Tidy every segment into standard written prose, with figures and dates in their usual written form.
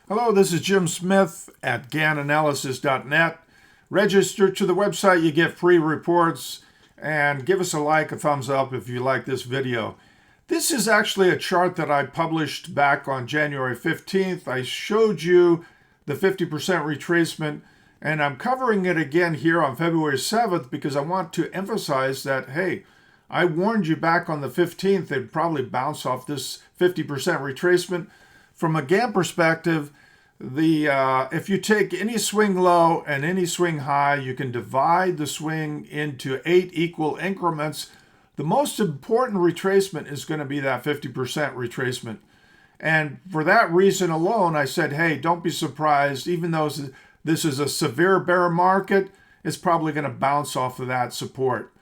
Hello, this is Jim Smith at GANanalysis.net. Register to the website, you get free reports, and give us a like, a thumbs up if you like this video. This is actually a chart that I published back on January 15th. I showed you the 50% retracement, and I'm covering it again here on February 7th because I want to emphasize that, hey, I warned you back on the 15th they'd probably bounce off this 50% retracement. From a GAN perspective, if you take any swing low and any swing high, you can divide the swing into 8 equal increments. The most important retracement is going to be that 50% retracement. And for that reason alone, I said, hey, don't be surprised. Even though this is a severe bear market, it's probably going to bounce off of that support.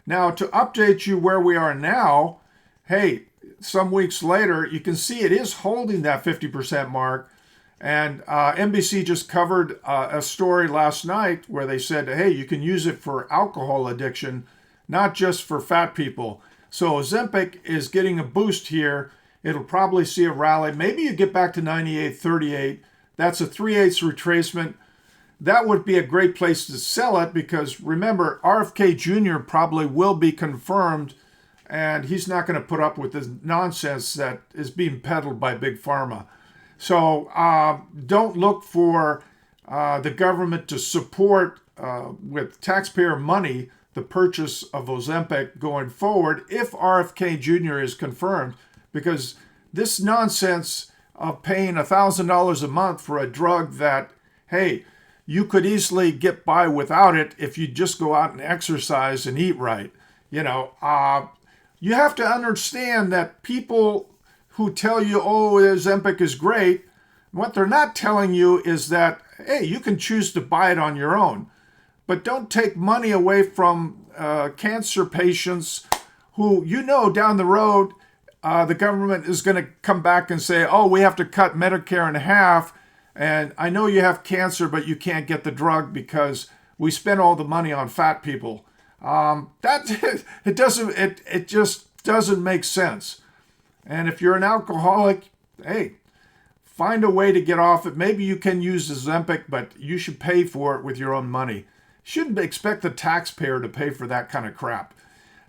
Now, to update you where we are now, hey, some weeks later, you can see it is holding that 50% mark. And NBC just covered a story last night where they said, hey, you can use it for alcohol addiction, not just for fat people. So Ozempic is getting a boost here. It'll probably see a rally. Maybe you get back to 98.38. That's a 3/8 retracement. That would be a great place to sell it because remember, RFK Jr. probably will be confirmed, and he's not going to put up with this nonsense that is being peddled by Big Pharma. So don't look for the government to support with taxpayer money the purchase of Ozempic going forward if RFK Jr. is confirmed, because this nonsense of paying $1,000 a month for a drug that, hey, you could easily get by without it if you just go out and exercise and eat right. You have to understand that people who tell you, oh, Ozempic is great, what they're not telling you is that, hey, you can choose to buy it on your own. But don't take money away from cancer patients who, down the road, the government is going to come back and say, oh, we have to cut Medicare in half, and I know you have cancer, but you can't get the drug because we spent all the money on fat people. It just doesn't make sense. And if you're an alcoholic, hey, find a way to get off it. Maybe you can use Ozempic, but you should pay for it with your own money. You shouldn't expect the taxpayer to pay for that kind of crap.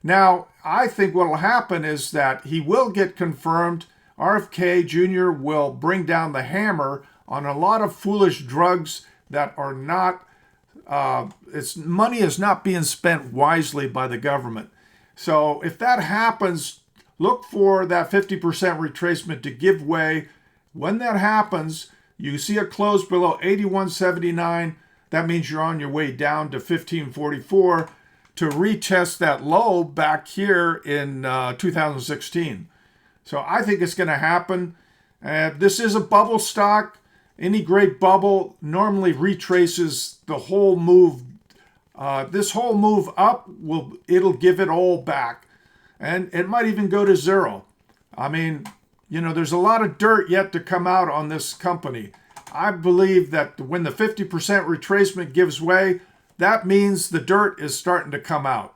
Now, I think what will happen is that he will get confirmed. RFK Jr. will bring down the hammer on a lot of foolish drugs that are not, money is not being spent wisely by the government. So if that happens, look for that 50% retracement to give way. When that happens, you see a close below 81.79. That means you're on your way down to 15.44 to retest that low back here in 2016. So I think it's going to happen. This is a bubble stock. Any great bubble normally retraces the whole move. This whole move up, it'll give it all back. And it might even go to zero. I mean, there's a lot of dirt yet to come out on this company. I believe that when the 50% retracement gives way, that means the dirt is starting to come out.